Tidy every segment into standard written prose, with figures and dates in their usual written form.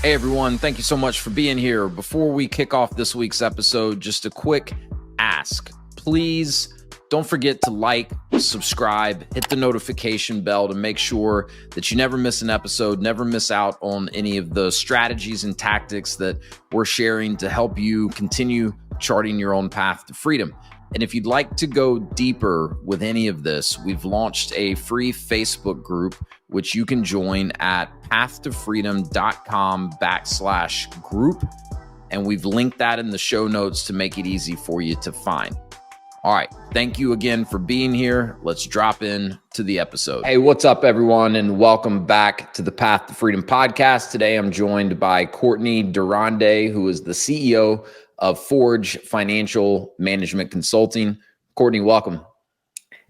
Hey everyone, thank you so much for being here. Before we kick off this week's episode, just a quick ask. Please don't forget to like, subscribe, hit the notification bell to make sure that you never miss an episode, never miss out on any of the strategies and tactics that we're sharing to help you continue charting your own path to freedom. And if you'd like to go deeper with any of this, we've launched a free Facebook group, which you can join at pathtofreedom.com/group. And we've linked that in the show notes to make it easy for you to find. All right. Thank you again for being here. Let's drop in to the episode. Hey, what's up, everyone? And welcome back to the Path to Freedom podcast. Today, I'm joined by Courtney De Ronde, who is the CEO of Forge Financial Management Consulting. Courtney, welcome.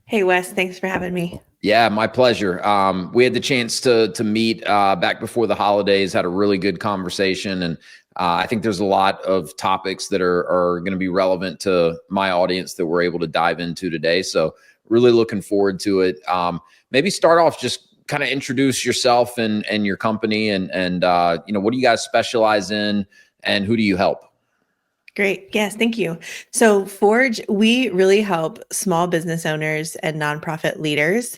Hey, Wes. Thanks for having me. Yeah, my pleasure. We had the chance to meet back before the holidays, had a really good conversation. And I think there's a lot of topics that are going to be relevant to my audience that we're able to dive into today. So really looking forward to it. Maybe start off, just kind of introduce yourself and your company and what do you guys specialize in and who do you help? Great. Yes, thank you. So Forge, we really help small business owners and nonprofit leaders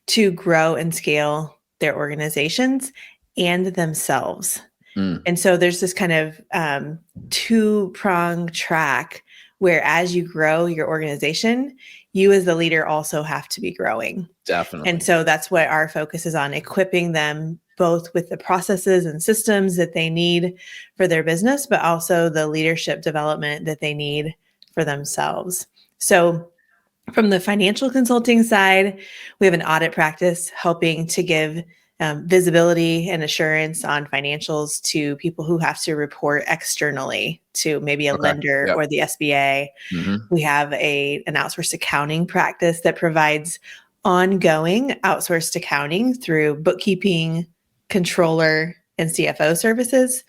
to grow and scale their organizations and themselves. And so there's this kind of two-pronged track where as you grow your organization, you as the leader also have to be growing. Definitely. And so that's what our focus is on, equipping them both with the processes and systems that they need for their business, but also the leadership development that they need for themselves. So from the financial consulting side, we have an audit practice helping to give visibility and assurance on financials to people who have to report externally to maybe a lender or the SBA. Mm-hmm. We have an outsourced accounting practice that provides ongoing outsourced accounting through bookkeeping, controller, and CFO services.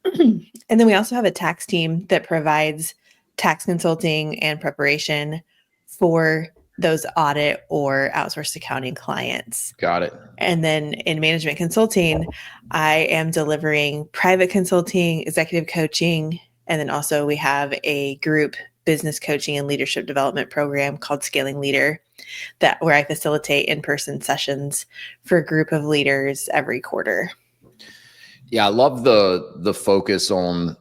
And then we also have a tax team that provides tax consulting and preparation for those audit or outsourced accounting clients. Got it. And then in management consulting, I am delivering private consulting, executive coaching, and then also we have a group business coaching and leadership development program called Scaling Leader, where I facilitate in-person sessions for a group of leaders every quarter. Yeah, I love the focus on,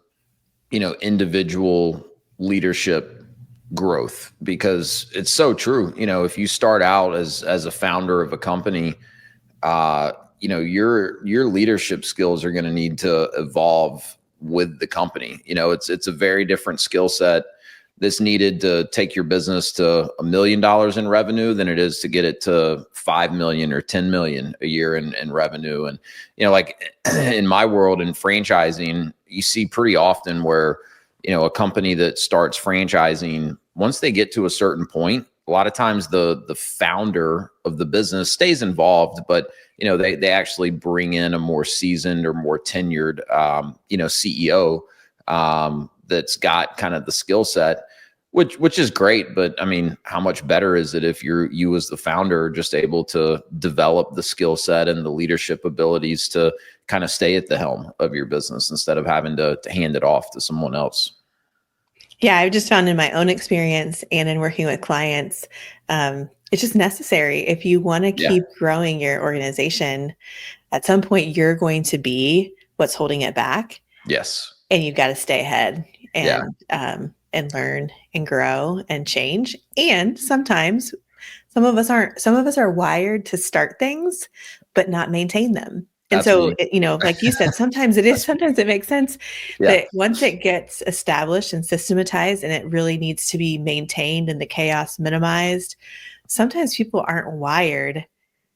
individual leadership growth, because it's so true. If you start out as a founder of a company, your leadership skills are going to need to evolve with the company. It's a very different skill set that's needed to take your business to $1 million in revenue than it is to get it to 5 million or 10 million a year in revenue. And, like in my world in franchising, you see pretty often where, a company that starts franchising, once they get to a certain point, a lot of times the founder of the business stays involved, but they actually bring in a more seasoned or more tenured CEO that's got kind of the skill set, which is great. But I mean, how much better is it if you as the founder are just able to develop the skill set and the leadership abilities to kind of stay at the helm of your business instead of having to hand it off to someone else? Yeah, I've just found in my own experience and in working with clients, it's just necessary. If you want to keep growing your organization, at some point you're going to be what's holding it back. Yes. And you've got to stay ahead and learn and grow and change. And sometimes some of us are wired to start things, but not maintain them. And Absolutely. So, like you said, sometimes it makes sense that once it gets established and systematized and it really needs to be maintained and the chaos minimized, sometimes people aren't wired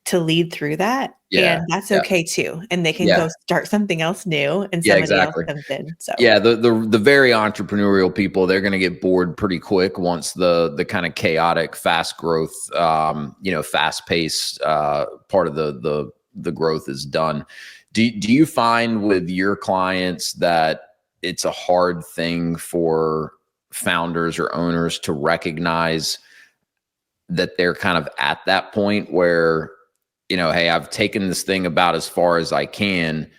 to lead through that. And that's okay too. And they can go start something else new and somebody else comes in. So the very entrepreneurial people, they're going to get bored pretty quick once the kind of chaotic, fast growth, fast paced part of the growth is done. Do you find with your clients that it's a hard thing for founders or owners to recognize that they're kind of at that point where, hey, I've taken this thing about as far as I can.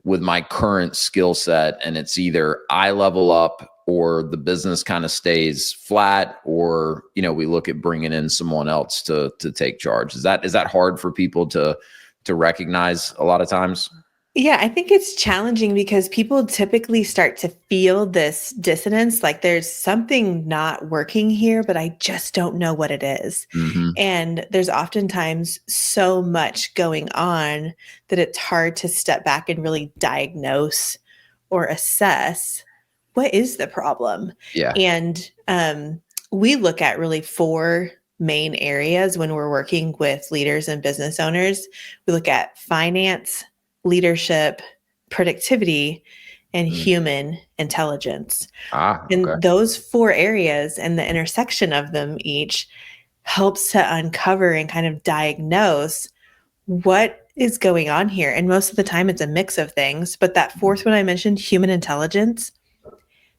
with my current skill set, and it's either I level up or the business kind of stays flat, or, we look at bringing in someone else to take charge. Is that hard for people to recognize a lot of times? Yeah, I think it's challenging because people typically start to feel this dissonance, like there's something not working here, but I just don't know what it is. Hmm. And there's oftentimes so much going on that it's hard to step back and really diagnose or assess what is the problem. Yeah. And we look at really four main areas when we're working with leaders and business owners. We look at finance, leadership, productivity, and Mm. human intelligence. Okay. And those four areas and the intersection of them each helps to uncover and kind of diagnose what is going on here. And most of the time it's a mix of things. But that fourth one I mentioned, human intelligence,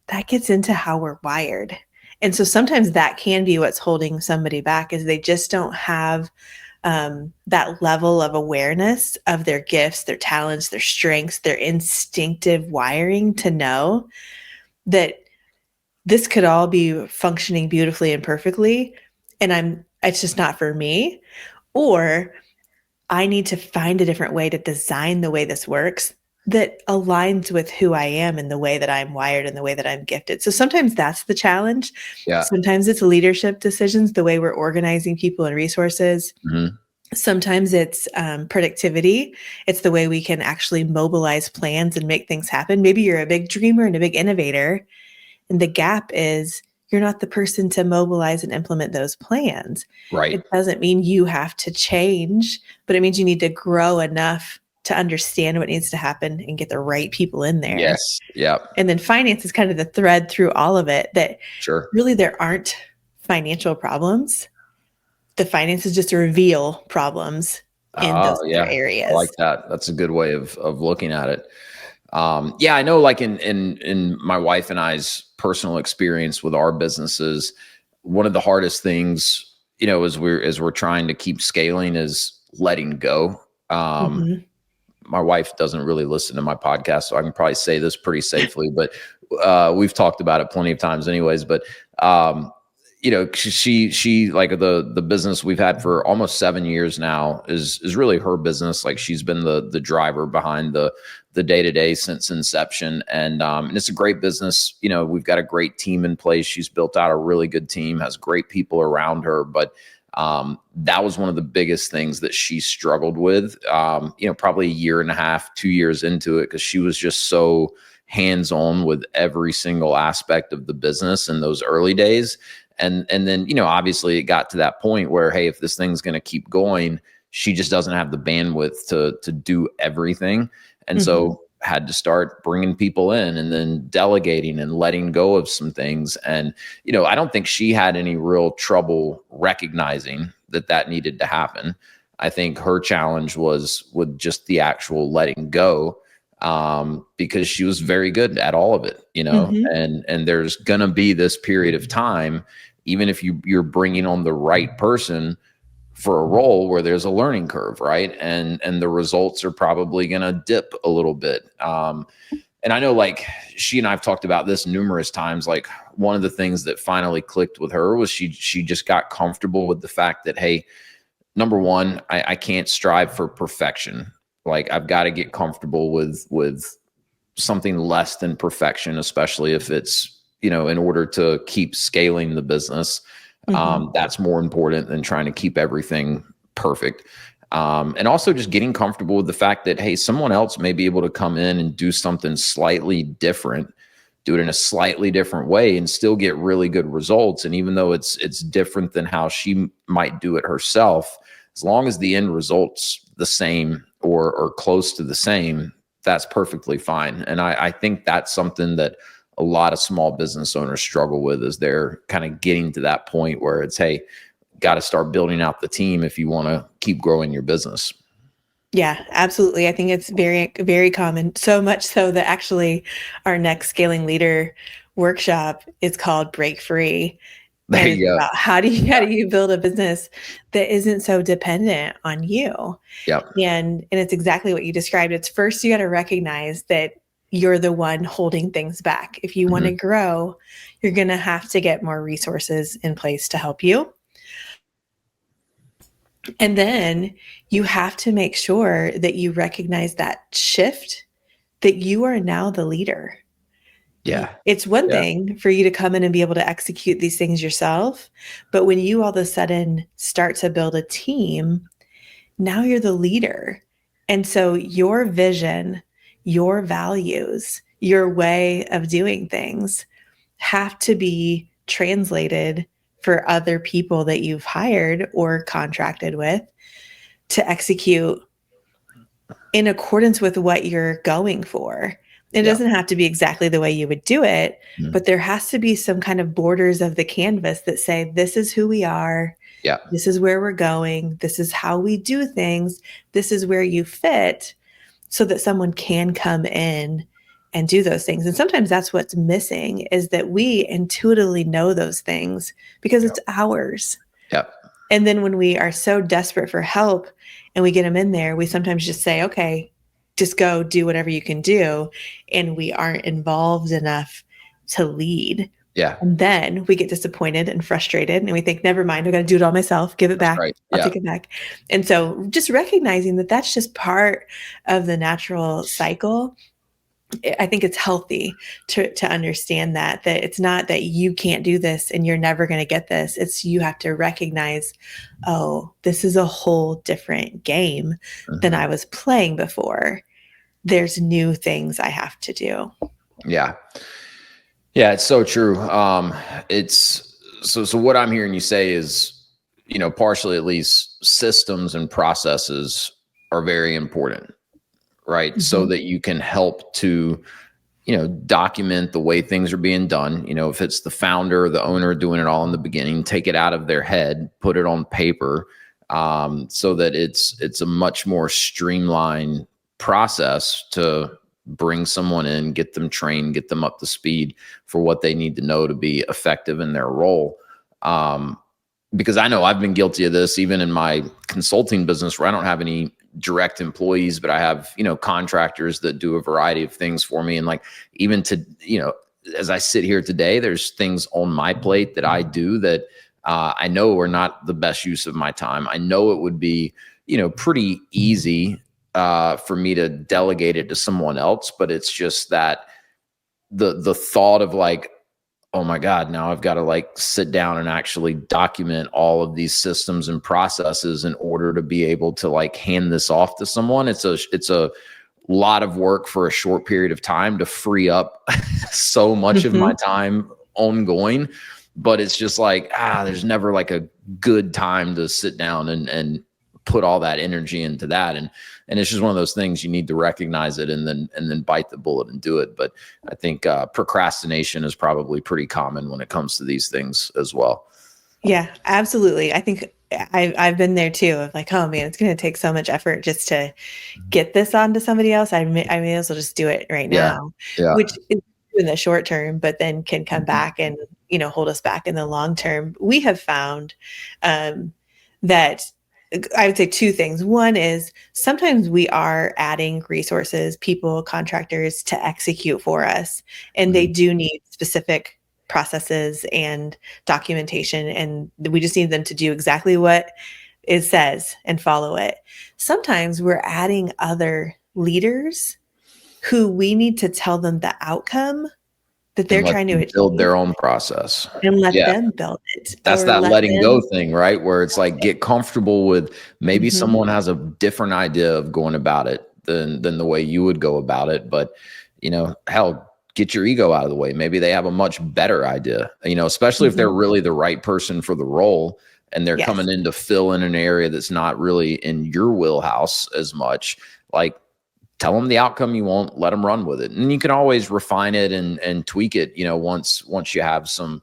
that gets into how we're wired. And so sometimes that can be what's holding somebody back, is they just don't have that level of awareness of their gifts, their talents, their strengths, their instinctive wiring to know that this could all be functioning beautifully and perfectly. And it's just not for me. Or I need to find a different way to design the way this works that aligns with who I am and the way that I'm wired and the way that I'm gifted. So sometimes that's the challenge. Yeah. Sometimes it's leadership decisions, the way we're organizing people and resources. Hmm. Sometimes it's productivity. It's the way we can actually mobilize plans and make things happen. Maybe you're a big dreamer and a big innovator, and the gap is you're not the person to mobilize and implement those plans. Right. It doesn't mean you have to change, but it means you need to grow enough to understand what needs to happen and get the right people in there. Yes. Yeah. And then finance is kind of the thread through all of it, that Sure. really there aren't financial problems. The finances just reveal problems in those Oh, other yeah. I like areas. that. That's a good way of looking at it. Yeah, I know, like in my wife and I's personal experience with our businesses, one of the hardest things, as we're trying to keep scaling, is letting go. Mhm. My wife doesn't really listen to my podcast, so I can probably say this pretty safely, but we've talked about it plenty of times anyways. But she like the business we've had for almost 7 years now is really her business. Like, she's been the driver behind the day-to-day since inception. And it's a great business. We've got a great team in place. She's built out a really good team, has great people around her. But that was one of the biggest things that she struggled with, probably a year and a half, 2 years into it, because she was just so hands-on with every single aspect of the business in those early days. And then, obviously it got to that point where, hey, if this thing's going to keep going, she just doesn't have the bandwidth to do everything. And Mhm. so had to start bringing people in and then delegating and letting go of some things. And, I don't think she had any real trouble recognizing that needed to happen. I think her challenge was with just the actual letting go, because she was very good at all of it, Mhm. and there's going to be this period of time, even if you're bringing on the right person for a role, where there's a learning curve, right? And the results are probably going to dip a little bit. And I know, like, she and I've talked about this numerous times. Like, one of the things that finally clicked with her was she just got comfortable with the fact that, hey, number one, I can't strive for perfection. Like, I've got to get comfortable with something less than perfection, especially if it's, in order to keep scaling the business. Mhm. That's more important than trying to keep everything perfect. And also just getting comfortable with the fact that, hey, someone else may be able to come in and do something slightly different, do it in a slightly different way, and still get really good results. And even though it's different than how she might do it herself, as long as the end result's the same or close to the same, that's perfectly fine. And I think that's something that a lot of small business owners struggle with, is they're kind of getting to that point where it's, hey, got to start building out the team if you want to keep growing your business. Yeah, absolutely. I think it's very, very common. So much so that actually our next Scaling Leader workshop is called Break Free. There And it's you go. about how do you build a business that isn't so dependent on you? Yep. And it's exactly what you described. It's first you got to recognize that you're the one holding things back. If you want to grow, you're going to have to get more resources in place to help you. And then you have to make sure that you recognize that shift, that you are now the leader. Yeah. It's one Yeah. thing for you to come in and be able to execute these things yourself. But when you all of a sudden start to build a team, now you're the leader. And so your vision, your values, your way of doing things have to be translated for other people that you've hired or contracted with to execute in accordance with what you're going for. It Yeah. doesn't have to be exactly the way you would do it, Mhm. but there has to be some kind of borders of the canvas that say, this is who we are. Yeah. This is where we're going. This is how we do things. This is where you fit, so that someone can come in and do those things. And sometimes that's what's missing, is that we intuitively know those things because it's ours. Yeah. And then when we are so desperate for help and we get them in there, we sometimes just say, okay, just go do whatever you can do. And we aren't involved enough to lead. Yeah. And then we get disappointed and frustrated and we think, never mind, I got to do it all myself. Give it That's back. right. I'll Yeah. take it back. And so just recognizing that that's just part of the natural cycle. I think it's healthy to understand that it's not that you can't do this and you're never going to get this. It's you have to recognize, oh, this is a whole different game than I was playing before. There's new things I have to do. Yeah. Yeah, it's so true. It's so what I'm hearing you say is, partially at least, systems and processes are very important, right? So that you can help to, document the way things are being done. If it's the founder or the owner doing it all in the beginning, take it out of their head, put it on paper, so that it's a much more streamlined process to bring someone in, get them trained, get them up to speed for what they need to know to be effective in their role. Because I know I've been guilty of this even in my consulting business, where I don't have any direct employees, but I have, contractors that do a variety of things for me. And like, even to, as I sit here today, there's things on my plate that I do that I know are not the best use of my time. I know it would be, pretty easy for me to delegate it to someone else, but it's just that the thought of like, oh my God, now I've got to like sit down and actually document all of these systems and processes in order to be able to like hand this off to someone. It's a lot of work for a short period of time to free up so much of my time ongoing. But it's just like, there's never like a good time to sit down and put all that energy into that. And it's just one of those things, you need to recognize it and then bite the bullet and do it. But I think procrastination is probably pretty common when it comes to these things as well. Yeah, absolutely. I think I've been there too, of like, oh man, it's going to take so much effort just to get this onto somebody else. I may as well just do it right now, Yeah. which is in the short term, but then can come back and, hold us back in the long term. We have found that I would say two things. One is sometimes we are adding resources, people, contractors to execute for us, and they do need specific processes and documentation, and we just need them to do exactly what it says and follow it. Sometimes we're adding other leaders who we need to tell them the outcome that they're And let trying to them achieve build their own process. and let Yeah. them build it. That's Or that let letting go them thing, right? Where it's like, get comfortable with maybe someone has a different idea of going about it than the way you would go about it. But, hell, get your ego out of the way. Maybe they have a much better idea, especially if they're really the right person for the role and they're coming in to fill in an area that's not really in your wheelhouse as much. Like, tell them the outcome you want, let them run with it. And you can always refine it and tweak it, once you have some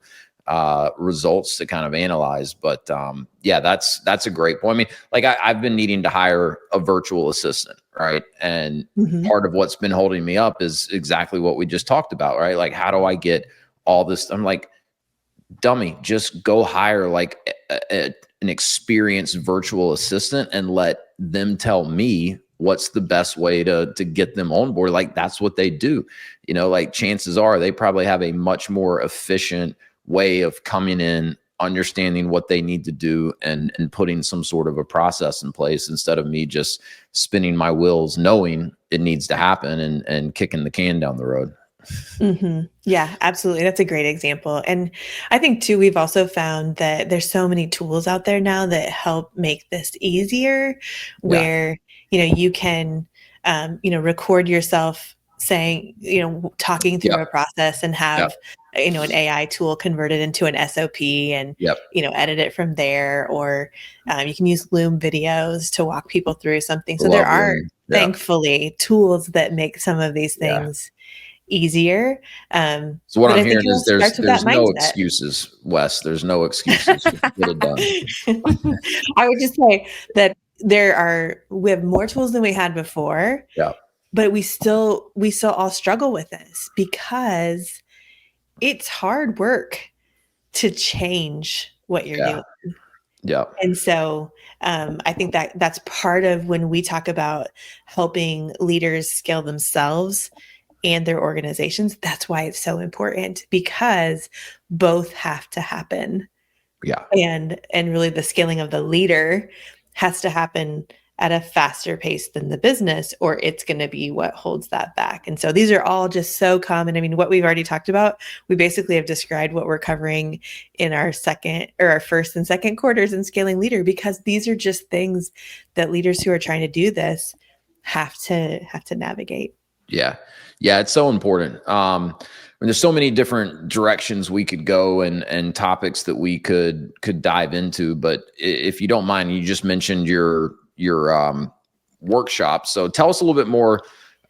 results to kind of analyze. But yeah, that's a great point. I mean, like I've been needing to hire a virtual assistant, right? And part of what's been holding me up is exactly what we just talked about, right? Like, how do I get all this? I'm like, dummy, just go hire like an experienced virtual assistant and let them tell me what's the best way to get them on board. Like that's what they do. Like chances are they probably have a much more efficient way of coming in, understanding what they need to do and putting some sort of a process in place instead of me just spinning my wheels, knowing it needs to happen and kicking the can down the road. Yeah, absolutely. That's a great example. And I think too, we've also found that there's so many tools out there now that help make this easier Yeah. where, you can, record yourself saying, talking through Yep. a process and Yep. have, an AI tool converted into an SOP and, Yep. edit it from there. Or you can use Loom videos to walk people through something. So there Love are Loom. Yeah. thankfully tools that make some of these Yeah. things easier. So what But I'm I think hearing it all is starts with that there's no mindset. excuses, Wes. There's no excuses. Just get it done. I would just say that we have more tools than we had before, Yeah. but we still all struggle with this because it's hard work to change what you're Yeah. doing. Yeah. And so I think that that's part of when we talk about helping leaders scale themselves and their organizations. That's why it's so important because both have to happen. Yeah. And really the scaling of the leader has to happen at a faster pace than the business, or it's going to be what holds that back. And so these are all just so common. I mean, what we've already talked about, we basically have described what we're covering in our first and second quarters in scaling leader, because these are just things that leaders who are trying to do this have to navigate. Yeah. Yeah. It's so important. And there's so many different directions we could go and topics that we could dive into. But if you don't mind, you just mentioned your workshop. So tell us a little bit more.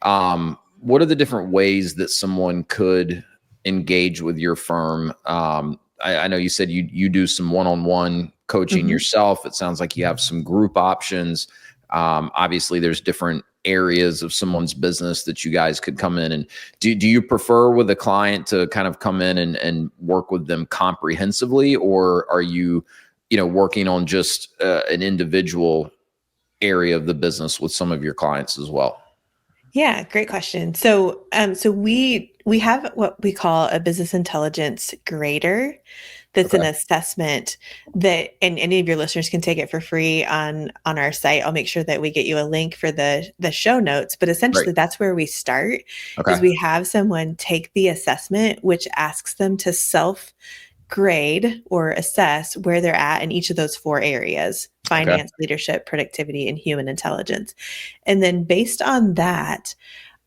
What are the different ways that someone could engage with your firm? I know you said you do some one-on-one coaching Mhm. yourself. It sounds like you have some group options. Obviously, there's different areas of someone's business that you guys could come in and do you prefer with a client to kind of come in and work with them comprehensively, or are you working on just an individual area of the business with some of your clients as well? Yeah, great question. So we have what we call a business intelligence grader. That's an Okay. assessment that, and any of your listeners can take it for free on our site. I'll make sure that we get you a link for the show notes. But Great. essentially, that's where we start. Is Okay. we have someone take the assessment, which asks them to self grade or assess where they're at in each of those four areas: Okay. finance, leadership, productivity, and human intelligence. And then based on that,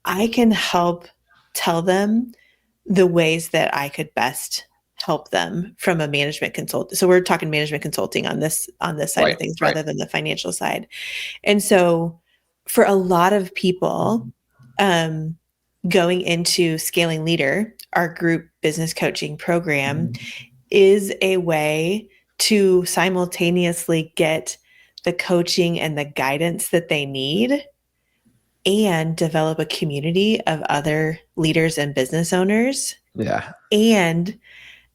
I can help tell them the ways that I could best help them from a management consult. So we're talking management consulting on this side Right. of things Right. rather than the financial side. And so for a lot of people, um, going into Scaling Leader, our group business coaching program, is a way to simultaneously get the coaching and the guidance that they need and develop a community of other leaders and business owners Yeah. and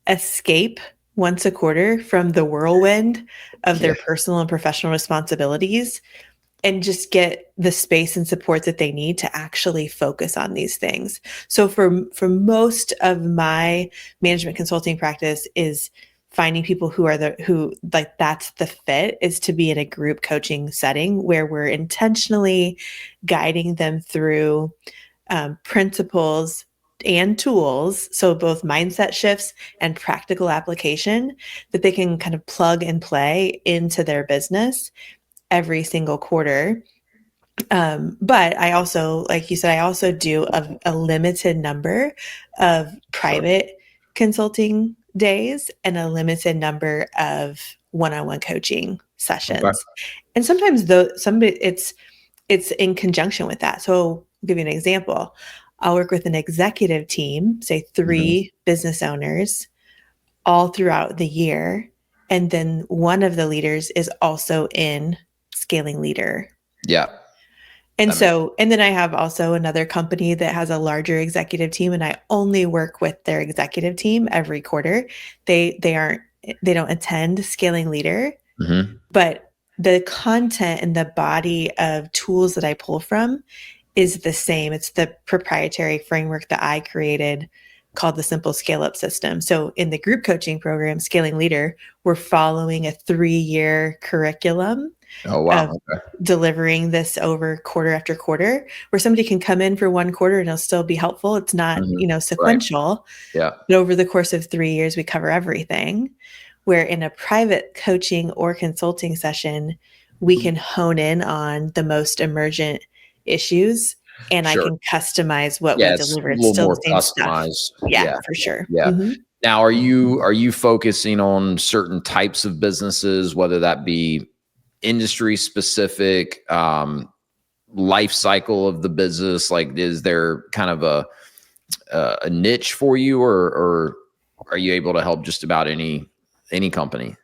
escape once a quarter from the whirlwind of Yeah. their personal and professional responsibilities and just get the space and support that they need to actually focus on these things. So for most of my management consulting practice is finding people who like that's the fit, is to be in a group coaching setting where we're intentionally guiding them through principles and tools, so both mindset shifts and practical application that they can kind of plug and play into their business every single quarter. But I also, like you said, I also do a limited number of Sure. private consulting days and a limited number of one-on-one coaching Okay. sessions. And sometimes though somebody it's in conjunction with that. So I'll give you an example. I'll work with an executive team, say Mhm. 3 business owners all throughout the year. And then one of the leaders is also in Scaling Leader. Yeah. And so, and then I have also another company that has a larger executive team, and I only work with their executive team every quarter. They don't attend Scaling Leader, but the content and the body of tools that I pull from is the same. It's the proprietary framework that I created called the Simple Scale Up System. So in the group coaching program, Scaling Leader, we're following a 3-year curriculum Oh, wow. of delivering this over quarter after quarter, where somebody can come in for one quarter and it'll still be helpful. It's not, sequential. Right. Yeah. But over the course of 3 years, we cover everything. Where in a private coaching or consulting session, we can hone in on the most emergent issues, and I can customize what we It's deliver. a It's little still more the same stuff. customized. Yeah, for sure. Yeah. Now, are you focusing on certain types of businesses, whether that be industry specific, life cycle of the business? Like, is there kind of a niche for you, or are you able to help just about any company?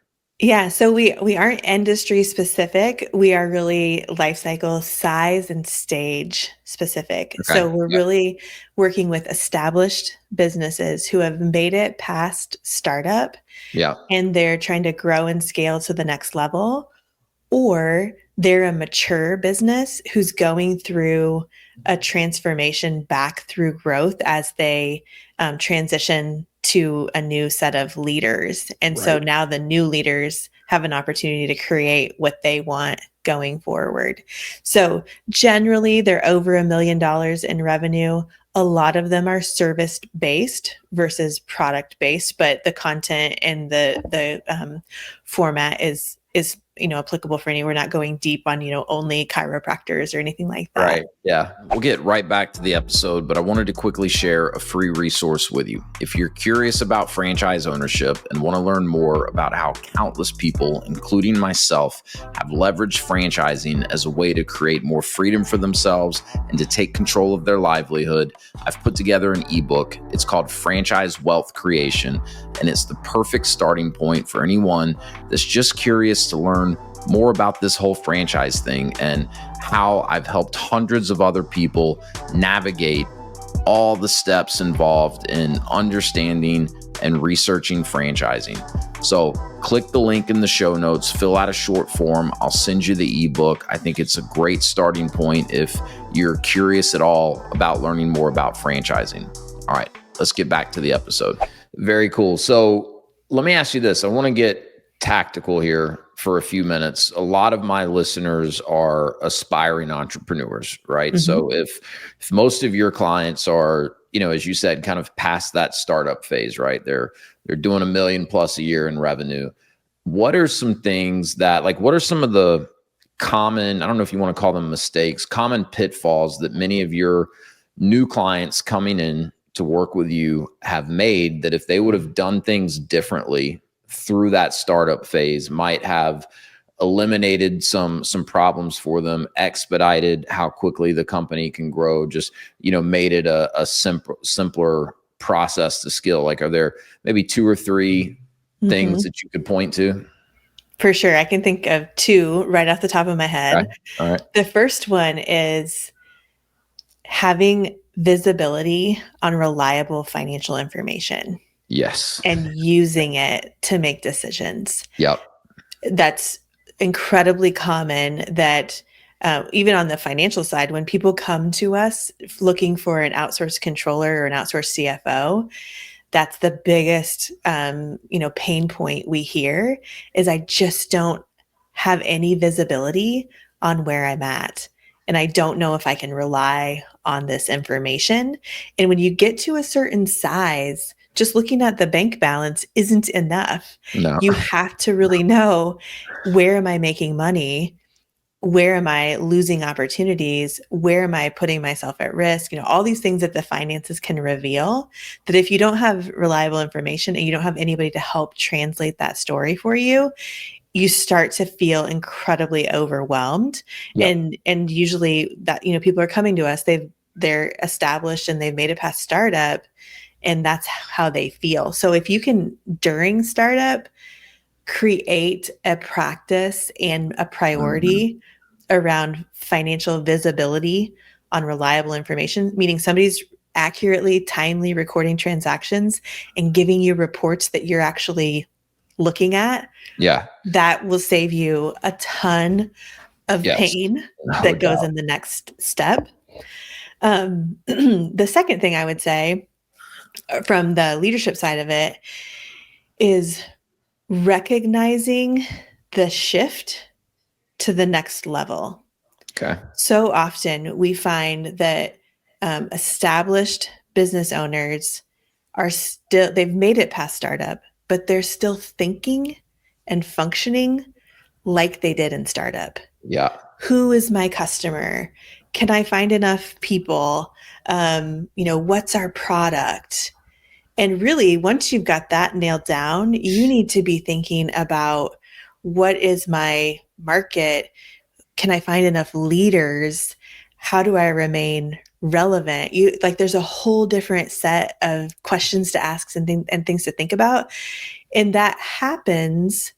Yeah, so we aren't industry specific. We are really life cycle, size, and stage specific. Okay. So we're really working with established businesses who have made it past startup, and they're trying to grow and scale to the next level, or they're a mature business who's going through a transformation back through growth as they transition to a new set of leaders. And so now the new leaders have an opportunity to create what they want going forward. So generally, they're over $1 million in revenue. A lot of them are service based versus product based, but the content and the format is applicable for any. We're not going deep on only chiropractors or anything like that. Right. Yeah. We'll get right back to the episode, but I wanted to quickly share a free resource with you. If you're curious about franchise ownership and want to learn more about how countless people, including myself, have leveraged franchising as a way to create more freedom for themselves and to take control of their livelihood, I've put together an ebook. It's called Franchise Wealth Creation, and it's the perfect starting point for anyone that's just curious to learn more about this whole franchise thing and how I've helped hundreds of other people navigate all the steps involved in understanding and researching franchising. So click the link in the show notes, fill out a short form. I'll send you the ebook. I think it's a great starting point if you're curious at all about learning more about franchising. All right, let's get back to the episode. Very cool. So let me ask you this. I want to get tactical here for a few minutes. A lot of my listeners are aspiring entrepreneurs, right? So if most of your clients are, as you said, kind of past that startup phase, right? They're doing $1 million plus a year in revenue. What are some things that, like, what are some of the common, I don't know if you want to call them mistakes, common pitfalls that many of your new clients coming in to work with you have made, that if they would have done things differently through that startup phase might have eliminated some problems for them, expedited how quickly the company can grow, just made it a simpler process to scale? Like, are there maybe 2 or 3 things that you could point to? For sure. I can think of 2 right off the top of my head. Okay. All right. The first one is having visibility on reliable financial information. Yes. And using it to make decisions. Yep. That's incredibly common that even on the financial side, when people come to us looking for an outsourced controller or an outsourced CFO, that's the biggest, pain point we hear is I just don't have any visibility on where I'm at. And I don't know if I can rely on this information. And when you get to a certain size, just looking at the bank balance isn't enough. No. You have to really know, where am I making money? Where am I losing opportunities? Where am I putting myself at risk? All these things that the finances can reveal, that if you don't have reliable information and you don't have anybody to help translate that story for you, you start to feel incredibly overwhelmed. Yep. And usually that, people are coming to us, they're established and they've made it past startup, and that's how they feel. So if you can, during startup, create a practice and a priority around financial visibility on reliable information, meaning somebody's accurately, timely recording transactions and giving you reports that you're actually looking at. Yeah. That will save you a ton of Yes. pain No that goes doubt. in the next step. The second thing I would say from the leadership side of it is recognizing the shift to the next level. Okay. So often we find that established business owners they've made it past startup, but they're still thinking and functioning like they did in startup. Yeah. Who is my customer? Can I find enough people? What's our product? And really, once you've got that nailed down, you need to be thinking about, what is my market? Can I find enough leaders? How do I remain relevant? There's a whole different set of questions to ask and things to think about. And that happens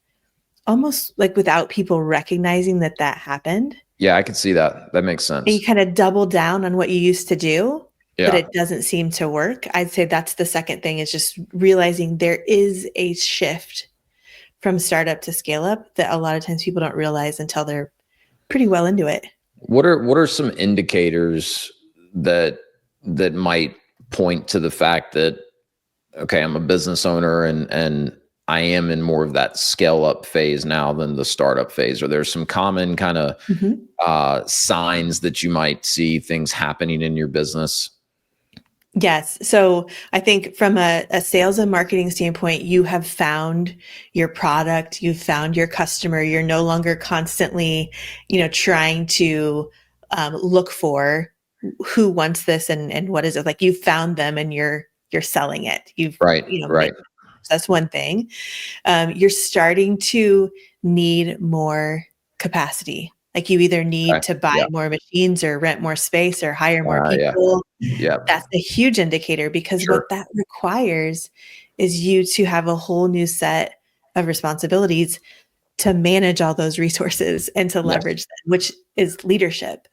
almost like without people recognizing that happened. Yeah, I can see that. That makes And you sense. kind of double down on what you used to do, but Yeah. it doesn't seem to work. I'd say that's the second thing, is just realizing there is a shift from startup to scale up that a lot of times people don't realize until they're pretty well into it. What are some indicators that might point to the fact that, okay, I'm a business owner and I am in more of that scale up phase now than the startup phase? Or there's some common kind of signs that you might see things happening in your business? Yes. So I think from a sales and marketing standpoint, you have found your product, you've found your customer. You're no longer constantly, trying to look for who wants this and what is it. Like, you found them and you're selling it. You've, Right. made, that's one thing. You're starting to need more capacity. Like, you either need to buy more machines or rent more space or hire more people. Yeah. That's a huge indicator, because what that requires is you to have a whole new set of responsibilities to manage all those resources and to leverage them, which is leadership.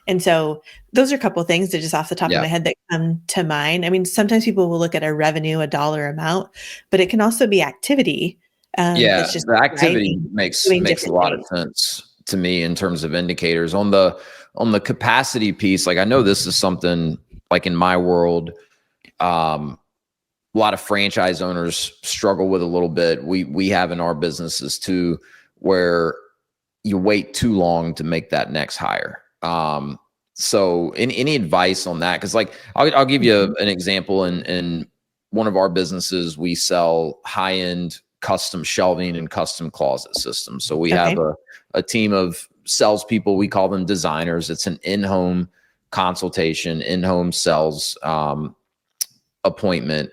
And so those are a couple of things that just off the top of my head that come to mind. I mean, sometimes people will look at a revenue, a dollar amount, but it can also be activity. That's just The activity driving, makes doing a different lot of things. sense to me in terms of indicators. On the capacity piece, like, I know this is something, like, in my world, a lot of franchise owners struggle with a little bit. We have in our businesses too, where you wait too long to make that next hire. So any advice on that? Because, like, I'll give you an example. In one of our businesses, we sell high-end custom shelving and custom closet systems. So we have a team of salespeople. We call them designers. It's an in-home consultation, in-home sales appointment.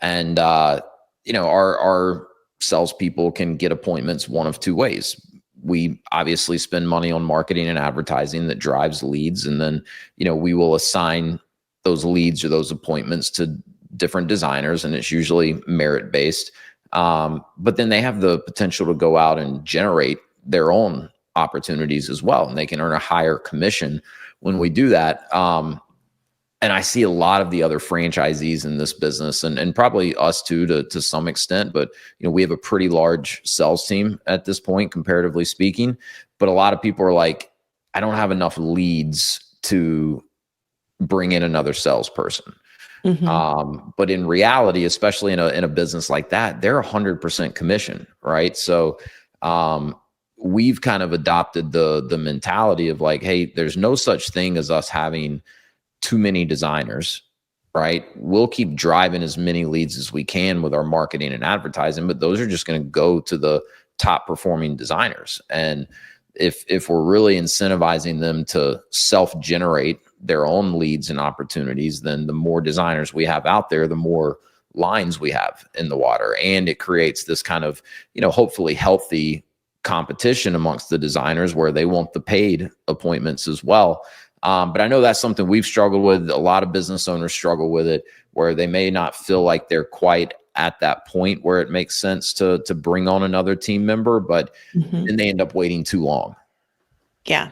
And our salespeople can get appointments one of two ways. We obviously spend money on marketing and advertising that drives leads, and then we will assign those leads or those appointments to different designers, and it's usually merit based. But then they have the potential to go out and generate their own opportunities as well, and they can earn a higher commission when we do that. And I see a lot of the other franchisees in this business, and probably us too, to some extent, but we have a pretty large sales team at this point, comparatively speaking. But a lot of people are like, I don't have enough leads to bring in another salesperson. But in reality, especially in a business like that, they're 100% commission, right? So we've kind of adopted the mentality of like, hey, there's no such thing as us having too many designers, right? We'll keep driving as many leads as we can with our marketing and advertising, but those are just going to go to the top performing designers. And if we're really incentivizing them to self-generate their own leads and opportunities, then the more designers we have out there, the more lines we have in the water. And it creates this kind of, hopefully healthy competition amongst the designers where they want the paid appointments as well. But I know that's something we've struggled with. A lot of business owners struggle with it, where they may not feel like they're quite at that point where it makes sense to bring on another team member, but then they end up waiting too long. Yeah.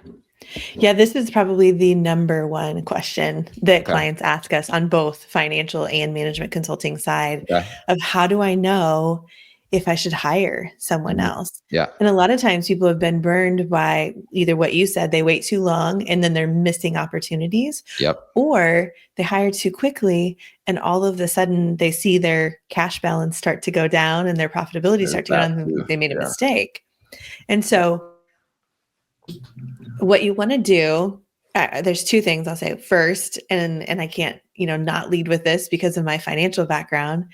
Yeah, this is probably the number one question that Okay. clients ask us on both financial and management consulting side Okay. of how do I know if I should hire someone Mhm. else? Yeah. And a lot of times people have been burned by either what you said, they wait too long and then they're missing opportunities, Yep. or they hire too quickly and all of a sudden they see their cash balance start to go down and their profitability There's start to go that down. too. They made a Yeah. mistake. And so what you want to do, there's two things I'll say. First, and I can't, not lead with this because of my financial background,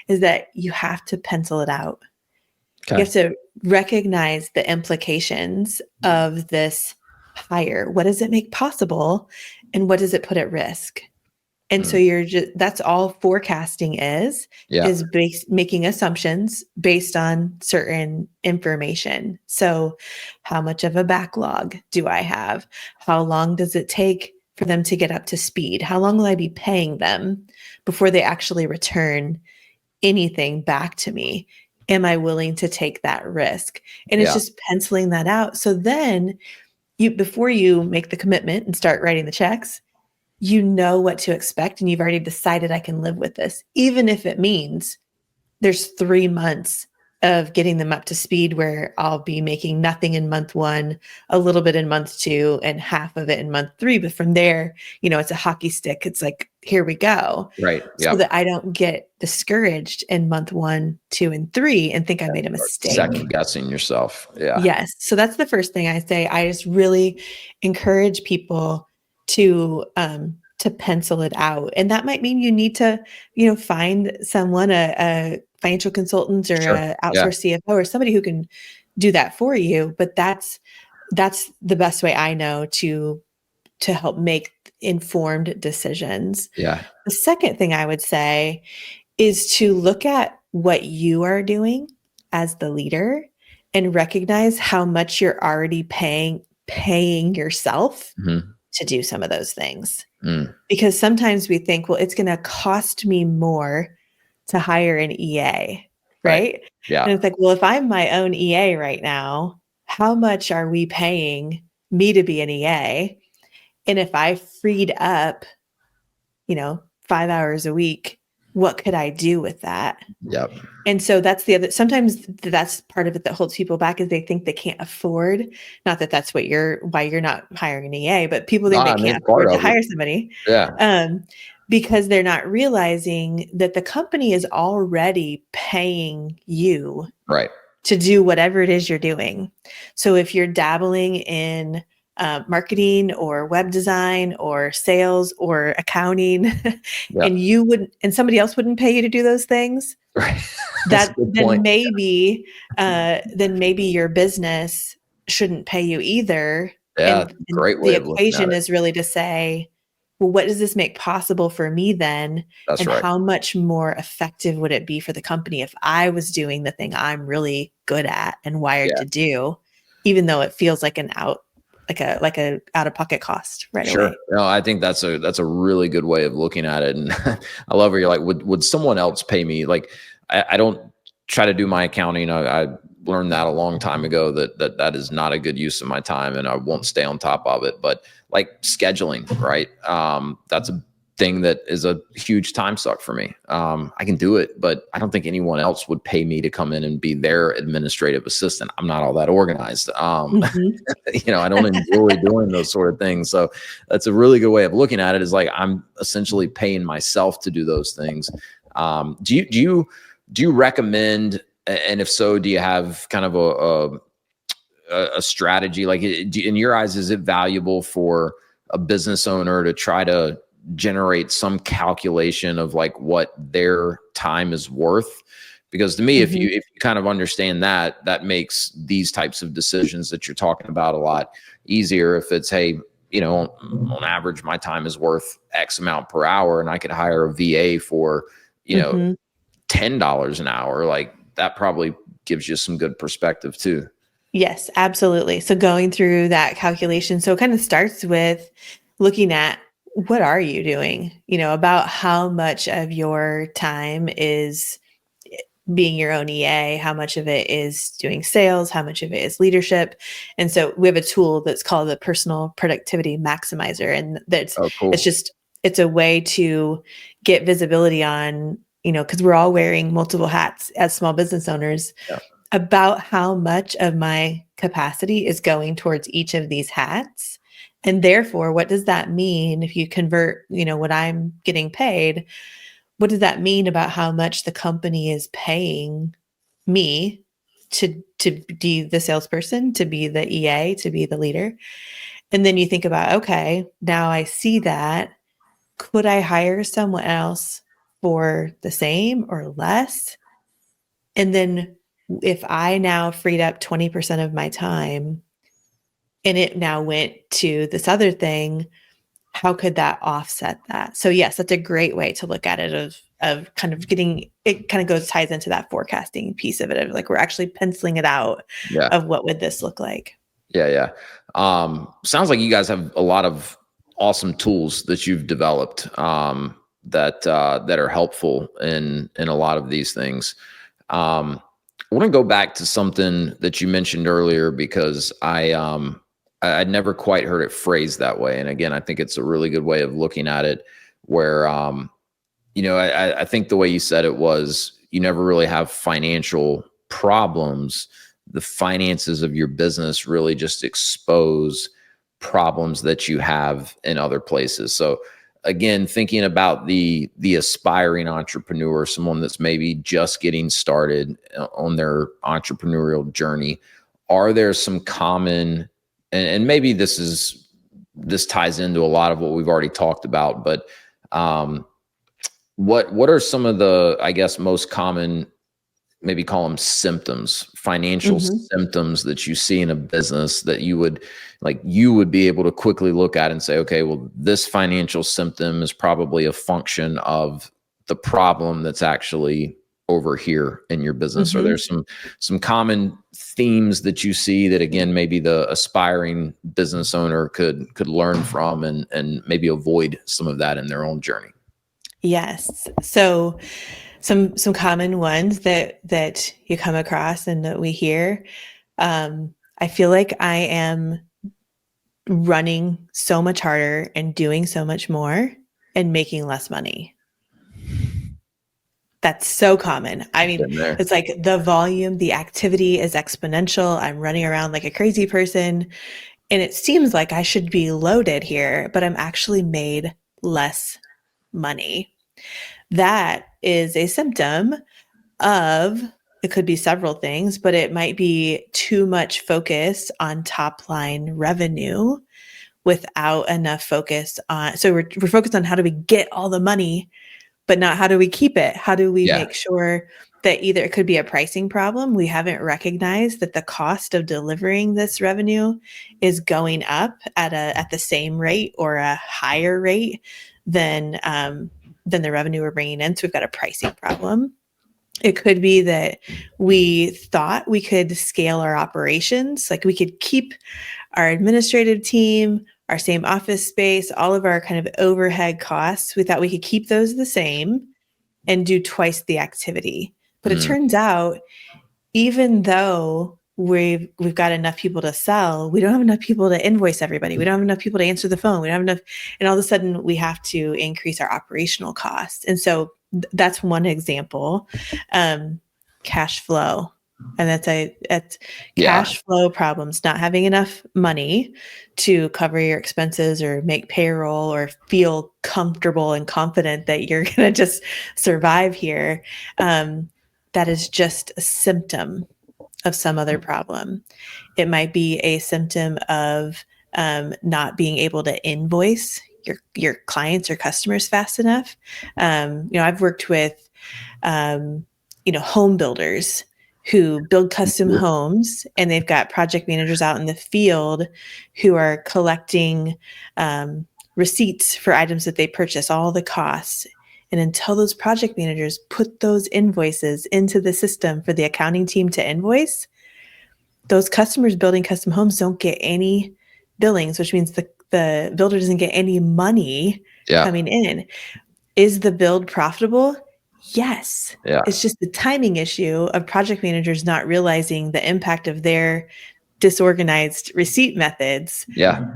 is that you have to pencil it out. You Okay. have to recognize the implications of this hire. What does it make possible and what does it put at risk? And so Mm. that's all forecasting Yeah. is making assumptions based on certain information. So how much of a backlog do I have? How long does it take for them to get up to speed? How long will I be paying them before they actually return anything back to me? Am I willing to take that risk? And it's Yeah. just penciling that out. So then before you make the commitment and start writing the checks, you know what to expect and you've already decided I can live with this, even if it means there's 3 months of getting them up to speed where I'll be making nothing in month 1, a little bit in month 2, and half of it in month 3. But from there, it's a hockey stick. It's like, here we go. Right. So Yep. that I don't get discouraged in month 1, 2, and 3 and think I made a Start mistake. second guessing yourself. Yeah. Yes. So that's the first thing I say. I just really encourage people to pencil it out. And that might mean you need to, find someone, a financial consultant or Sure. a Yeah. outsourced CFO or somebody who can do that for you. But that's the best way I know to help make informed decisions. Yeah. The second thing I would say is to look at what you are doing as the leader and recognize how much you're already paying yourself Mhm. to do some of those things. Mm. Because sometimes we think, well, it's going to cost me more to hire an EA, Right. right? Yeah. And it's like, well, if I'm my own EA right now, how much are we paying me to be an EA? And if I freed up 5 hours a week, what could I do with that? Yep. And so that's the other, sometimes that's part of it that holds people back is they think they can't afford, not that that's why you're not hiring an EA, but people No, think they I mean, can't it's part afford to of it. hire somebody, Yeah. because they're not realizing that the company is already paying you Right. to do whatever it is you're doing. So if you're dabbling in marketing or web design or sales or accounting, Yeah. and somebody else wouldn't pay you to do those things, Right. That's a good point. then maybe your business shouldn't pay you either. Yeah. And Great the way of looking at equation it. is really to say, well, what does this make possible for me then? That's And right. how much more effective would it be for the company if I was doing the thing I'm really good at and wired Yeah. to do, even though it feels like like a out of pocket cost right Sure. away. No, I think that's a really good way of looking at it. And I love where you're like, would someone else pay me? Like, I don't try to do my accounting. I learned that a long time ago that is not a good use of my time and I won't stay on top of it. But like scheduling, right? That's a thing that is a huge time suck for me. I can do it, but I don't think anyone else would pay me to come in and be their administrative assistant. I'm not all that organized. Mhm. I don't enjoy doing those sort of things. So that's a really good way of looking at it is like, I'm essentially paying myself to do those things. Do you recommend, and if so, do you have kind of a strategy? Like in your eyes, is it valuable for a business owner to try to generate some calculation of like what their time is worth? Because to me, if Mhm. you kind of understand that, that makes these types of decisions that you're talking about a lot easier. If it's, hey, on average, my time is worth X amount per hour, and I could hire a VA for, Mhm. $10 an hour, like that probably gives you some good perspective too. Yes, absolutely. So going through that calculation, so it kind of starts with looking at what are you doing, about how much of your time is being your own EA, how much of it is doing sales, how much of it is leadership. And so we have a tool that's called the Personal Productivity Maximizer. And Oh, it's cool. just, it's a way to get visibility on, because we're all wearing multiple hats as small business owners, Yeah. about how much of my capacity is going towards each of these hats. And therefore, what does that mean if you convert, what I'm getting paid? What does that mean about how much the company is paying me to be the salesperson, to be the EA, to be the leader? And then you think about, okay, now I see that. Could I hire someone else for the same or less? And then if I now freed up 20% of my time and it now went to this other thing, how could that offset that? So yes, that's a great way to look at it, of kind of getting it, kind of ties into that forecasting piece of it, of like, we're actually penciling it out Yeah. of what would this look like. Yeah. Sounds like you guys have a lot of awesome tools that you've developed, that are helpful in a lot of these things. I want to go back to something that you mentioned earlier, because I'd never quite heard it phrased that way. And again, I think it's a really good way of looking at it, where I think the way you said it was, you never really have financial problems. The finances of your business really just expose problems that you have in other places. So again, thinking about the aspiring entrepreneur, someone that's maybe just getting started on their entrepreneurial journey, are there some common, and maybe this ties into a lot of what we've already talked about, but what are some of the, I guess, most common, maybe call them symptoms, financial symptoms that you see in a business that you would be able to quickly look at and say, okay, well, this financial symptom is probably a function of the problem that's actually over here in your business? Or there's some common themes that you see that, again, maybe the aspiring business owner could learn from and maybe avoid some of that in their own journey? Yes. So some common ones that you come across and that we hear. I feel like I am running so much harder and doing so much more and making less money. That's so common. I mean, it's like the volume, the activity is exponential. I'm running around like a crazy person, and it seems like I should be loaded here, but I'm actually made less money. That is a symptom of, it could be several things, but it might be too much focus on top line revenue without enough focus on, so we're focused on how do we get all the money, but not how do we keep it? How do we make sure that either it could be a pricing problem, we haven't recognized that the cost of delivering this revenue is going up at the same rate or a higher rate than the revenue we're bringing in. So we've got a pricing problem. It could be that we thought we could scale our operations, like we could keep our administrative team, our same office space, all of our kind of overhead costs. We thought we could keep those the same and do twice the activity. But it turns out, even though we've got enough people to sell, we don't have enough people to invoice everybody. We don't have enough people to answer the phone. We don't have enough, and all of a sudden we have to increase our operational costs. And so that's one example. Cash flow. And that's cash flow problems, not having enough money to cover your expenses or make payroll or feel comfortable and confident that you're going to just survive here. That is just a symptom of some other problem. It might be a symptom of not being able to invoice your clients or customers fast enough. I've worked with home builders who build custom homes, and they've got project managers out in the field who are collecting receipts for items that they purchase, all the costs. And until those project managers put those invoices into the system for the accounting team to invoice, those customers building custom homes don't get any billings, which means the builder doesn't get any money coming in. Is the build profitable? Yes. Yeah. It's just the timing issue of project managers not realizing the impact of their disorganized receipt methods. Yeah.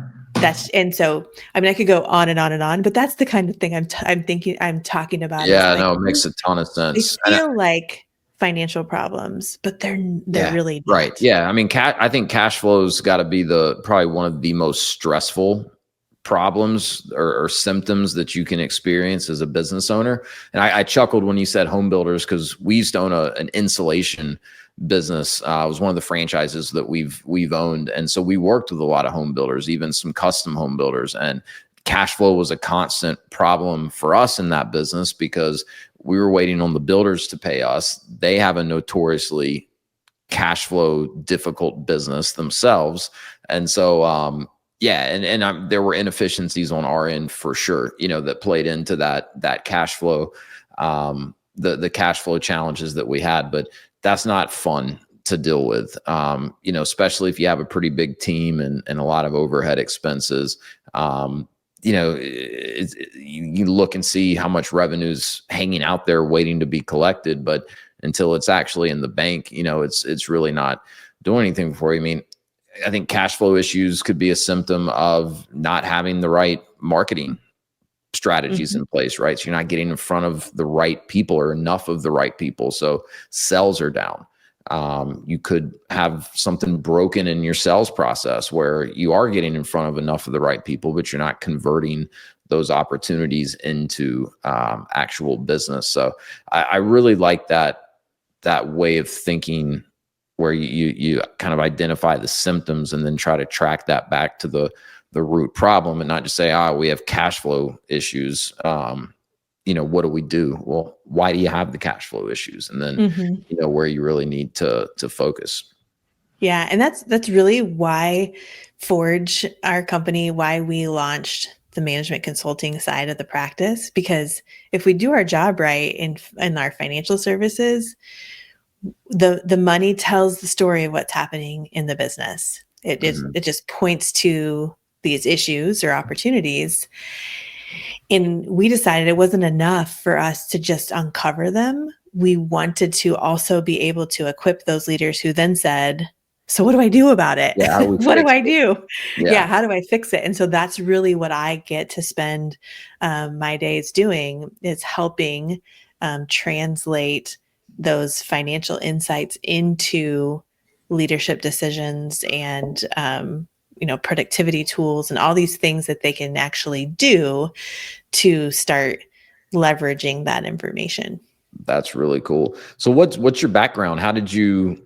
And so, I mean, I could go on and on and on, but that's the kind of thing I'm talking about is Yeah. like, No, it makes a ton of they sense. And feel like financial problems, but they're yeah, really right. not. Yeah. I mean, I think cash flow's got to be probably one of the most stressful problems or symptoms that you can experience as a business owner. And I chuckled when you said home builders, because we used to own an insulation business. It was one of the franchises that we've owned. And so we worked with a lot of home builders, even some custom home builders. And cash flow was a constant problem for us in that business because we were waiting on the builders to pay us. They have a notoriously cash flow difficult business themselves. And so, yeah, there were inefficiencies on our end for sure, that played into that cash flow, the cash flow challenges that we had. But that's not fun to deal with, especially if you have a pretty big team and a lot of overhead expenses. You look and see how much revenue's hanging out there waiting to be collected, but until it's actually in the bank, it's really not doing anything for you. I mean, I think cash flow issues could be a symptom of not having the right marketing strategies Mhm. in place, right? So you're not getting in front of the right people or enough of the right people. So sales are down. You could have something broken in your sales process where you are getting in front of enough of the right people, but you're not converting those opportunities into actual business. So I really like that way of thinking where you kind of identify the symptoms and then try to track that back to the root problem and not just say, we have cash flow issues. What do we do? Well, why do you have the cash flow issues? And then, Mhm. where you really need to focus. Yeah, and that's really why Forge, our company, why we launched the management consulting side of the practice, because if we do our job right in our financial services, the money tells the story of what's happening in the business. Mhm. It just points to these issues or opportunities. And we decided it wasn't enough for us to just uncover them. We wanted to also be able to equip those leaders who then said, so what do I do about it? Yeah, how do we What do fix I it? do? Yeah, Yeah, how do I fix it? And so that's really what I get to spend my days doing, is helping translate those financial insights into leadership decisions and productivity tools and all these things that they can actually do to start leveraging that information. that's really cool. So what's your background? How did you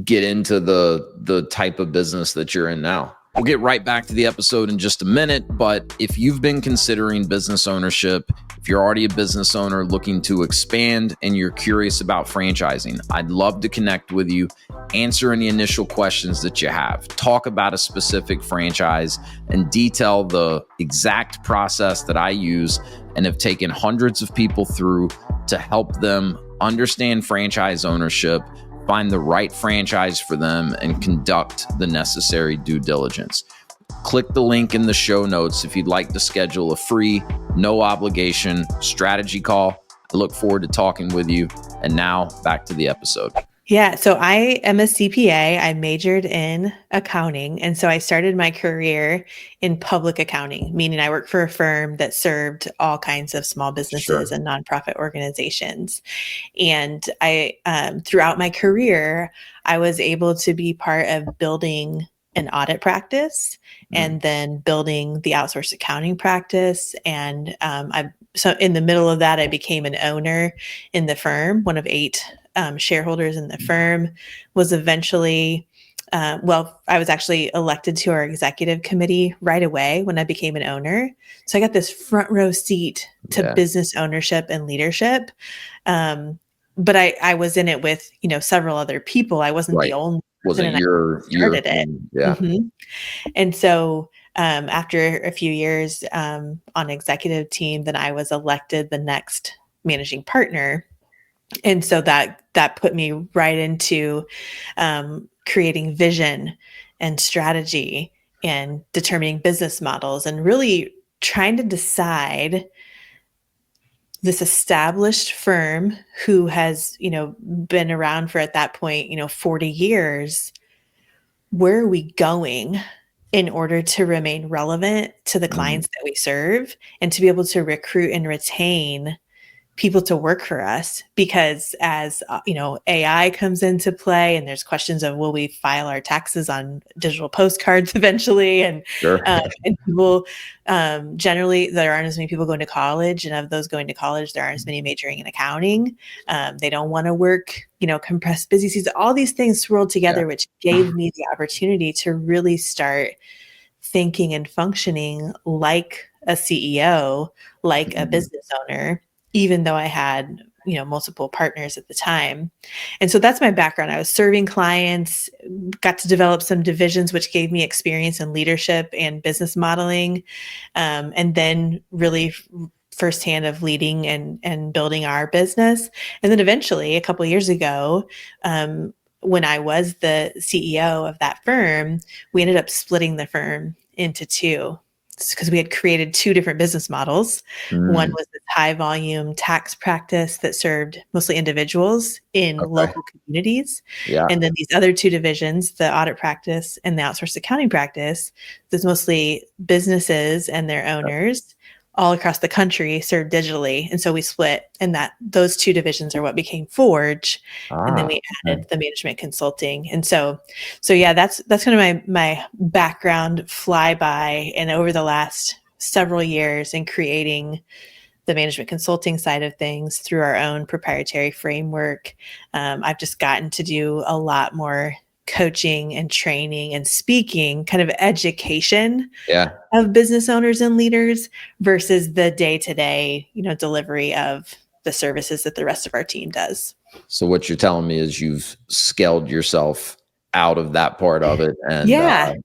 get into the type of business that you're in now? We'll get right back to the episode in just a minute, but if you've been considering business ownership, if you're already a business owner looking to expand and you're curious about franchising, I'd love to connect with you, answer any initial questions that you have, talk about a specific franchise, and detail the exact process that I use and have taken hundreds of people through to help them understand franchise ownership, find the right franchise for them, and conduct the necessary due diligence. Click the link in the show notes if you'd like to schedule a free, no obligation strategy call. I look forward to talking with you. And now back to the episode. Yeah, so I am a CPA. I majored in accounting. And so I started my career in public accounting, meaning I worked for a firm that served all kinds of small businesses Sure. and nonprofit organizations. And throughout my career, I was able to be part of building an audit practice and then building the outsourced accounting practice. And so in the middle of that, I became an owner in the firm, one of 8 shareholders in the firm, was eventually, I was actually elected to our executive committee right away when I became an owner. So I got this front row seat to Yeah. business ownership and leadership. But I was in it with, several other people. I wasn't the Right. only person, Wasn't and I your started it. thing. Yeah. Mhm. And so after a few years on executive team, then I was elected the next managing partner. And so that put me right into creating vision and strategy and determining business models and really trying to decide this established firm who has, been around for, at that point, 40 years. Where are we going in order to remain relevant to the Mhm. clients that we serve and to be able to recruit and retain people to work for us? Because as AI comes into play, and there's questions of, will we file our taxes on digital postcards eventually? Sure. And people, generally, there aren't as many people going to college, and of those going to college, there aren't as many majoring in accounting. They don't want to work, compressed busy seasons, all these things swirled Yeah. together, which gave me the opportunity to really start thinking and functioning like a CEO, like a Mhm. business owner, even though I had, multiple partners at the time. And so that's my background. I was serving clients, got to develop some divisions, which gave me experience in leadership and business modeling. And then really firsthand of leading and building our business. And then eventually, a couple of years ago, when I was the CEO of that firm, we ended up splitting the firm into two because we had created two different business models. One Mm, was this high volume tax practice that served mostly individuals in okay. local communities. Yeah. And then these other two divisions, the audit practice and the outsourced accounting practice, that's mostly businesses and their owners all across the country served digitally. And so we split, and that those two divisions are what became Forge. And then Ah, we okay. added the management consulting. And so yeah, that's kind of my background flyby. And over the last several years in creating the management consulting side of things through our own proprietary framework, I've just gotten to do a lot more coaching and training and speaking, kind of education Yeah. of business owners and leaders versus the day-to-day, delivery of the services that the rest of our team does. So what you're telling me is you've scaled yourself out of that part of it, Yeah.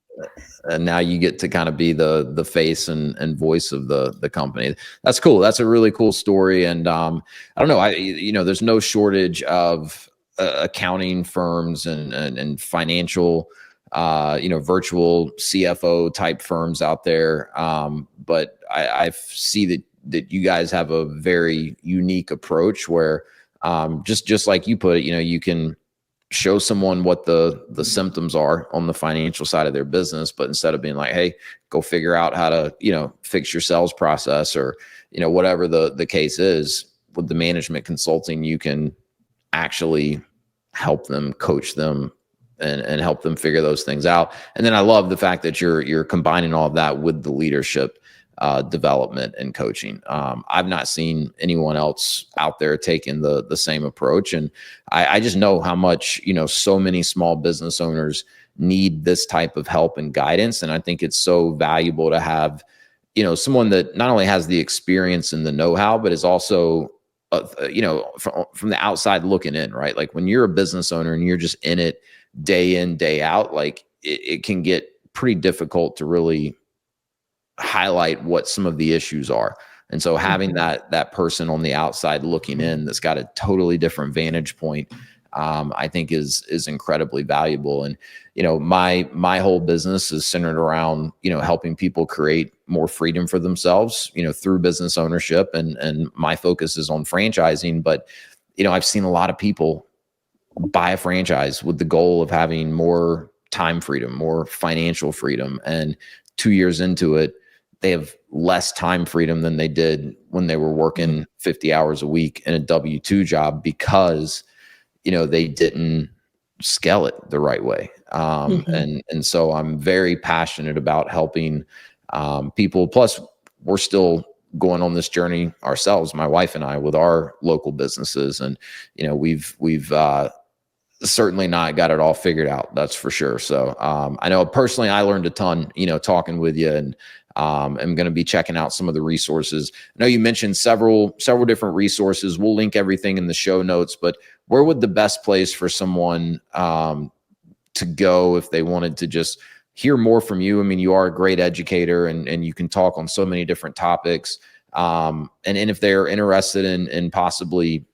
and now you get to kind of be the face and voice of the company. That's cool. That's a really cool story. And I don't know. There's no shortage of accounting firms and financial, virtual CFO type firms out there. But I see that you guys have a very unique approach where, just like you put it, you can show someone what the symptoms are on the financial side of their business, but instead of being like, hey, go figure out how to fix your sales process, or whatever the case is, with the management consulting, you can actually help them, coach them, and help them figure those things out. And then I love the fact that you're combining all of that with the leadership development and coaching. I've not seen anyone else out there taking the same approach, and I just know how much so many small business owners need this type of help and guidance. And I think it's so valuable to have someone that not only has the experience and the know-how, but is also from the outside looking in, right? Like when you're a business owner and you're just day in, day out, like it can get pretty difficult to really highlight what some of the issues are. And so having Mhm. that person on the outside looking in that's got a totally different vantage point, I think is incredibly valuable. And my whole business is centered around helping people create more freedom for themselves, through business ownership, and my focus is on franchising. But I've seen a lot of people buy a franchise with the goal of having more time freedom, more financial freedom, and 2 years into it, they have less time freedom than they did when they were Mhm. working 50 hours a week in a W-2 job, because they didn't scale it the right way. Mhm. And so I'm very passionate about helping people. Plus, we're still going on this journey ourselves, my wife and I, with our local businesses, and we've certainly not got it all figured out. That's for sure. So I know personally, I learned a ton, talking with you, and I'm going to be checking out some of the resources. I know you mentioned several different resources. We'll link everything in the show notes, but where would the best place for someone to go if they wanted to just hear more from you? I mean, you are a great educator, and you can talk on so many different topics. And if they're interested in possibly,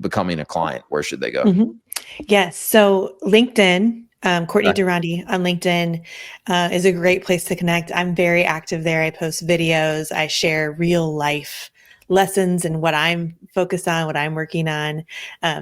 becoming a client, where should they go? Mhm. Yes. So LinkedIn, Courtney Okay. De Ronde on LinkedIn is a great place to connect. I'm very active there. I post videos. I share real life lessons and what I'm focused on, what I'm working on.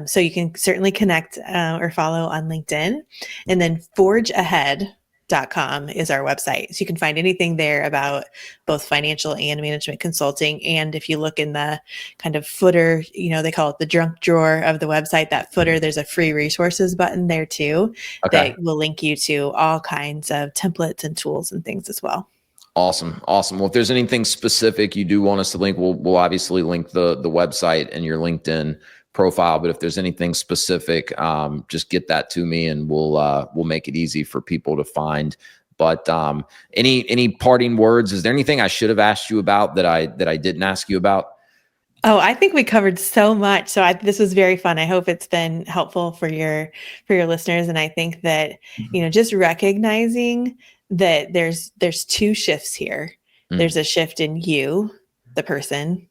So you can certainly connect or follow on LinkedIn. And then forgeahead.com is our website. So you can find anything there about both financial and management consulting. And if you look in the kind of footer, they call it the junk drawer of the website, that footer, there's a free resources button there too, Okay. that will link you to all kinds of templates and tools and things as well. Awesome. Well, if there's anything specific you do want us to link, we'll obviously link the website and your LinkedIn profile. But if there's anything specific, just get that to me, and we'll make it easy for people to find. But any parting words? Is there anything I should have asked you about that I didn't ask you about? Oh, I think we covered so much. So this was very fun. I hope it's been helpful for your listeners. And I think that, just recognizing that there's two shifts here. There's a shift in you, the person,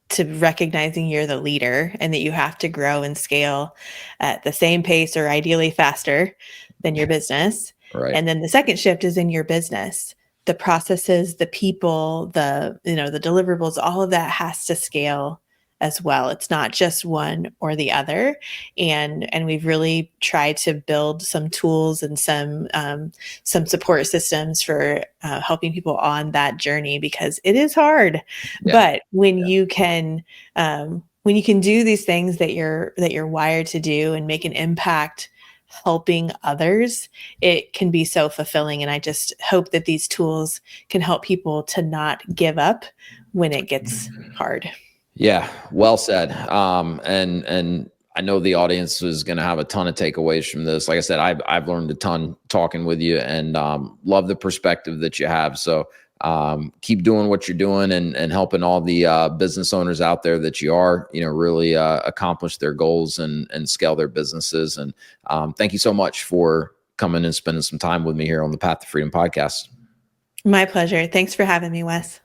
to recognizing you're the leader and that you have to grow and scale at the same pace or ideally faster than your business. Right. And then the second shift is in your business. The processes, the people, the deliverables, all of that has to scale as well. It's not just one or the other. And we've really tried to build some tools and some support systems for helping people on that journey, because it is hard. Yeah. But when you can do these things that you're wired to do and make an impact helping others, it can be so fulfilling. And I just hope that these tools can help people to not give up when it gets hard. Yeah, well said. And I know the audience is going to have a ton of takeaways from this. Like I said, I've learned a ton talking with you, and love the perspective that you have. So keep doing what you're doing, and helping all the business owners out there that you are, really accomplish their goals and scale their businesses. And thank you so much for coming and spending some time with me here on the Path to Freedom podcast. My pleasure. Thanks for having me, Wes.